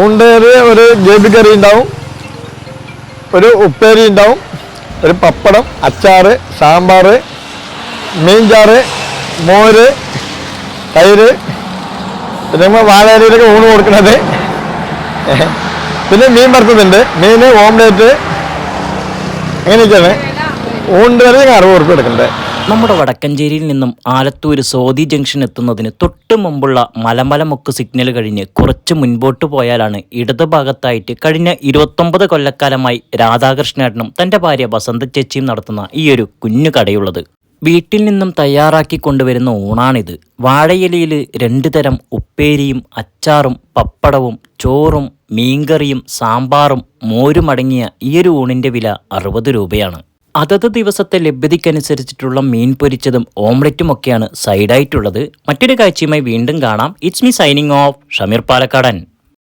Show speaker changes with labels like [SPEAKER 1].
[SPEAKER 1] ഊണ്ടേര് ഒരു ഗ്രേവി കറി ഉണ്ടാവും, ഒരു ഉപ്പേരി ഉണ്ടാവും, ഒരു പപ്പടം, അച്ചാറ്, സാമ്പാർ, മീൻചാറ്, മോര്, തൈര്, പിന്നെ നമ്മൾ വാഴയിലൊക്കെ ഊണ് കൊടുക്കുന്നത്. പിന്നെ മീൻ വറുത്തതുണ്ട്, മീൻ ഓംലേറ്റ്, അങ്ങനെയൊക്കെയാണ്. ഊണ്ട് കറി 60 ഉറുപ്പിക എടുക്കുന്നത്.
[SPEAKER 2] നമ്മുടെ വടക്കഞ്ചേരിയിൽ നിന്നും ആലത്തൂർ സോദി ജംഗ്ഷൻ എത്തുന്നതിന് തൊട്ട് മുമ്പുള്ള മലമലമുക്ക് സിഗ്നൽ കഴിഞ്ഞ് കുറച്ച് മുൻപോട്ട് പോയാലാണ് ഇടതുഭാഗത്തായിട്ട് കഴിഞ്ഞ 29 കൊല്ലക്കാലമായി രാധാകൃഷ്ണേട്ടനും തൻ്റെ ഭാര്യ വസന്ത ചേച്ചിയും നടത്തുന്ന ഈ ഒരു കുഞ്ഞു കടയുള്ളത്. വീട്ടിൽ നിന്നും തയ്യാറാക്കി കൊണ്ടുവരുന്ന ഊണാണിത്. വാഴയിലയിൽ 2 തരം ഉപ്പേരിയും അച്ചാറും പപ്പടവും ചോറും മീൻകറിയും സാമ്പാറും മോരും അടങ്ങിയ ഈ ഒരു ഊണിൻ്റെ വില 60 രൂപയാണ്. അതത് ദിവസത്തെ ലഭ്യതയ്ക്കനുസരിച്ചിട്ടുള്ള മീൻ പൊരിച്ചതും ഓംലെറ്റുമൊക്കെയാണ് സൈഡായിട്ടുള്ളത്. മറ്റൊരു കാഴ്ചയുമായി വീണ്ടും കാണാം. It's me signing off Shameer പാലക്കാടൻ.